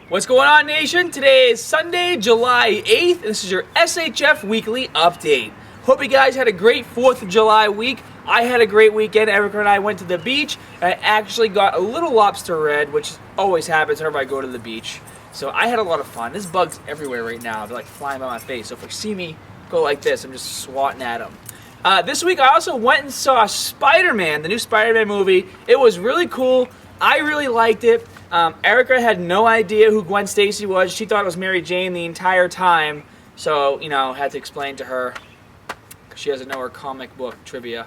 What's going on, nation? Today is Sunday, July 8th, and this is your SHF Weekly Update. Hope you guys had a great 4th of July week. I had a great weekend. Erica and I went to the beach, and I actually got a little lobster red, which always happens whenever I go to the beach. So I had a lot of fun. There's bugs everywhere right now. They're like flying by my face. So if you see me go like this, I'm just swatting at them. This week I also went and saw Spider-Man, the new Spider-Man movie. It was really cool. I really liked it. Erica had no idea who Gwen Stacy was. She thought it was Mary Jane the entire time. So, you know, had to explain to her. Because she doesn't know her comic book trivia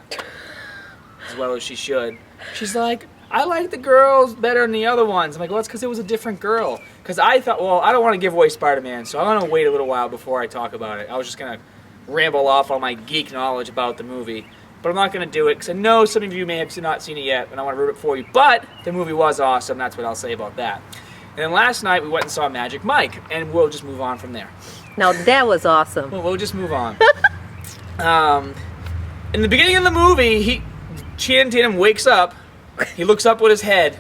as well as she should. She's like, I like the girls better than the other ones. I'm like, well, it's because it was a different girl. Because I thought, well, I don't want to give away Spider-Man, so I'm going to wait a little while before I talk about it. I was just going to ramble off all my geek knowledge about the movie. But I'm not going to do it because I know some of you may have not seen it yet, and I want to ruin it for you. But the movie was awesome. That's what I'll say about that. And then last night we went and saw Magic Mike, and we'll just move on from there. Now that was awesome. We'll just move on. In the beginning of the movie, Channing Tatum wakes up. He looks up with his head,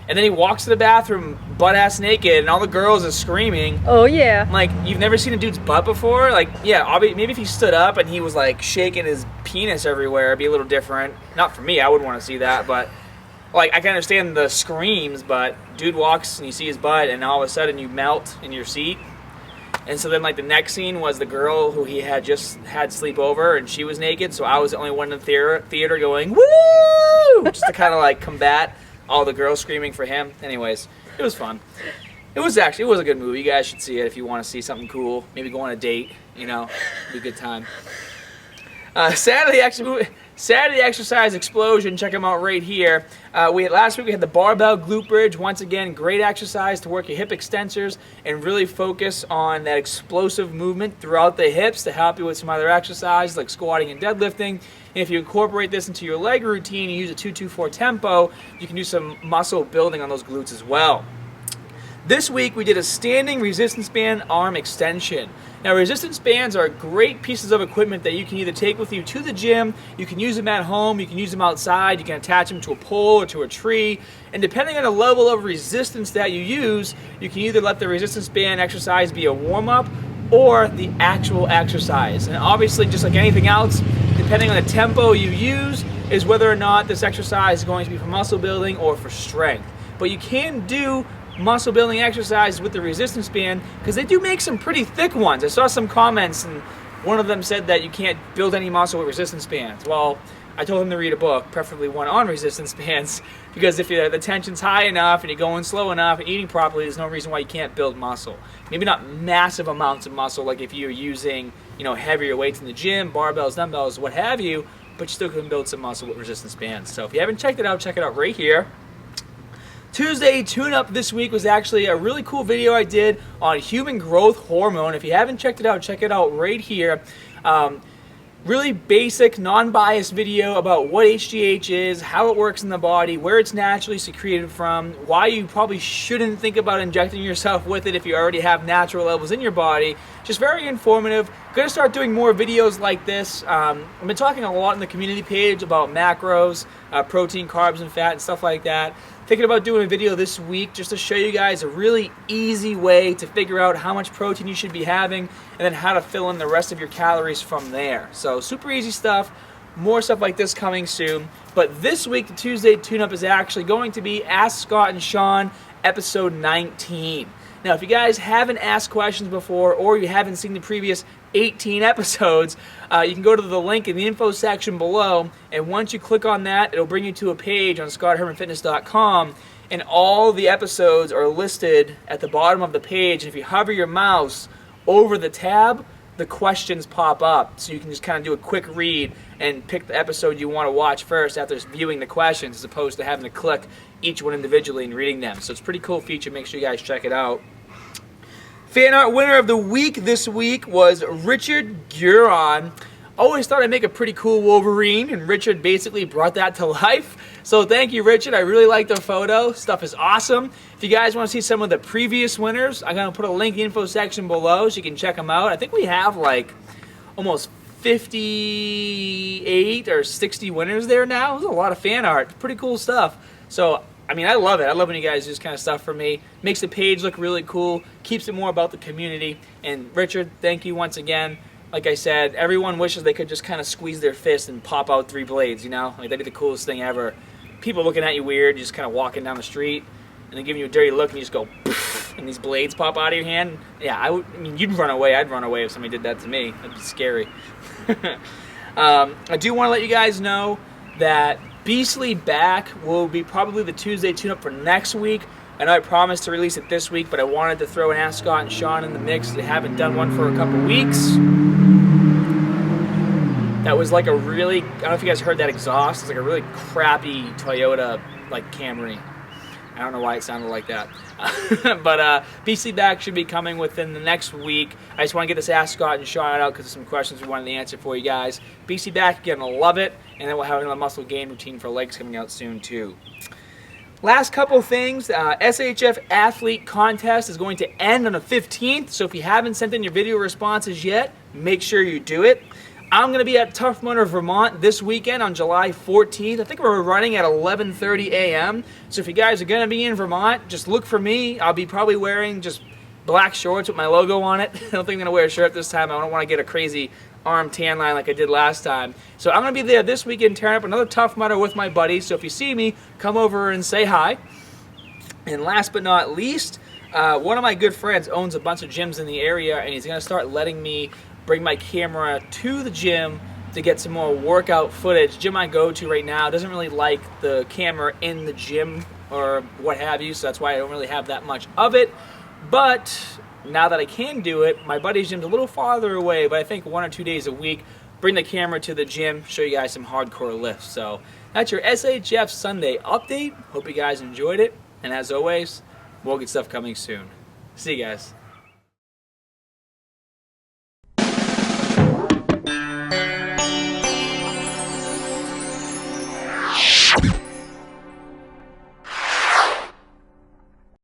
and then he walks to the bathroom butt-ass naked, and all the girls are screaming. Oh, yeah. I'm like, you've never seen a dude's butt before? Like, yeah, maybe if he stood up and he was, like, shaking his penis everywhere, it'd be a little different. Not for me, I wouldn't want to see that, but, like, I can understand the screams, but dude walks and you see his butt, and all of a sudden you melt in your seat. And so then, like, the next scene was the girl who he had just had sleep over, and she was naked, so I was the only one in the theater going, woo! Just to kind of, like, combat all the girls screaming for him. Anyways, it was fun. It was a good movie. You guys should see it if you want to see something cool. Maybe go on a date, you know. It'd be a good time. Saturday Exercise Explosion. Check them out right here. Last week we had the barbell glute bridge. Once again, great exercise to work your hip extensors and really focus on that explosive movement throughout the hips to help you with some other exercises like squatting and deadlifting. And if you incorporate this into your leg routine, you use a 2-2-4 tempo, you can do some muscle building on those glutes as well. This week we did a standing resistance band arm extension. Now, resistance bands are great pieces of equipment that you can either take with you to the gym, you can use them at home, you can use them outside, you can attach them to a pole or to a tree, and depending on the level of resistance that you use, you can either let the resistance band exercise be a warm-up or the actual exercise. And obviously, just like anything else, depending on the tempo you use, is whether or not this exercise is going to be for muscle building or for strength. But you can do muscle building exercises with the resistance band because they do make some pretty thick ones. I saw some comments and one of them said that you can't build any muscle with resistance bands. Well, I told him to read a book, preferably one on resistance bands, because if the tension's high enough and you're going slow enough and eating properly, there's no reason why you can't build muscle. Maybe not massive amounts of muscle like if you're using, you know, heavier weights in the gym, barbells, dumbbells, what have you, but you still can build some muscle with resistance bands. So if you haven't checked it out, check it out right here. Tuesday tune-up this week was actually a really cool video I did on human growth hormone. If you haven't checked it out, check it out right here. Really basic, non-biased video about what HGH is, how it works in the body, where it's naturally secreted from, why you probably shouldn't think about injecting yourself with it if you already have natural levels in your body. Just very informative. Going to start doing more videos like this. I've been talking a lot on the community page about macros, protein, carbs, and fat, and stuff like that. Thinking about doing a video this week just to show you guys a really easy way to figure out how much protein you should be having and then how to fill in the rest of your calories from there. So super easy stuff. More stuff like this coming soon. But this week, the Tuesday tune-up is actually going to be Ask Scott and Sean, episode 19. Now, if you guys haven't asked questions before or you haven't seen the previous 18 episodes, you can go to the link in the info section below, and once you click on that, it'll bring you to a page on scotthermanfitness.com, and all the episodes are listed at the bottom of the page. And if you hover your mouse over the tab, the questions pop up, so you can just kind of do a quick read and pick the episode you want to watch first after viewing the questions, as opposed to having to click each one individually and reading them. So it's a pretty cool feature. Make sure you guys check it out. Fan art winner of the week this week was Richard Guron. Always thought I'd make a pretty cool Wolverine, and Richard basically brought that to life. So thank you, Richard. I really like the photo. Stuff is awesome. If you guys want to see some of the previous winners, I'm going to put a link in the info section below so you can check them out. I think we have like almost 58 or 60 winners there now. There's a lot of fan art. Pretty cool stuff. So I mean, I love it. I love when you guys do this kind of stuff for me. Makes the page look really cool, keeps it more about the community. And Richard, thank you once again. Like I said, everyone wishes they could just kind of squeeze their fist and pop out 3 blades, you know? Like, that'd be the coolest thing ever. People looking at you weird, just kind of walking down the street, and then giving you a dirty look, and you just go, poof, and these blades pop out of your hand. Yeah, I mean, you'd run away. I'd run away if somebody did that to me. That'd be scary. I do want to let you guys know that Beastly Back will be probably the Tuesday tune-up for next week. I know I promised to release it this week, but I wanted to throw an Ask Scott and Sean in the mix. They haven't done one for a couple weeks. That was like a really, I don't know if you guys heard that exhaust. It's like a really crappy Toyota, like, Camry. I don't know why it sounded like that. But Beastly Back should be coming within the next week. I just want to get this Ask Scott and Sean out because of some questions we wanted to answer for you guys. Beastly Back, you're going to love it. And then we'll have another muscle gain routine for legs coming out soon too. Last couple things, SHF Athlete Contest is going to end on the 15th. So if you haven't sent in your video responses yet, make sure you do it. I'm going to be at Tough Mudder, Vermont this weekend on July 14th. I think we're running at 11:30 a.m. So if you guys are going to be in Vermont, just look for me. I'll be probably wearing just black shorts with my logo on it. I don't think I'm going to wear a shirt this time. I don't want to get a crazy arm tan line like I did last time. So I'm going to be there this weekend tearing up another Tough Mudder with my buddies. So if you see me, come over and say hi. And last but not least, one of my good friends owns a bunch of gyms in the area, and he's going to start letting me bring my camera to the gym to get some more workout footage. Gym I go to right now doesn't really like the camera in the gym or what have you, so that's why I don't really have that much of it. But now that I can do it, my buddy's gym's a little farther away, but I think 1 or 2 days a week, bring the camera to the gym, show you guys some hardcore lifts. So that's your SHF Sunday update. Hope you guys enjoyed it, and as always, more good stuff coming soon. See you guys.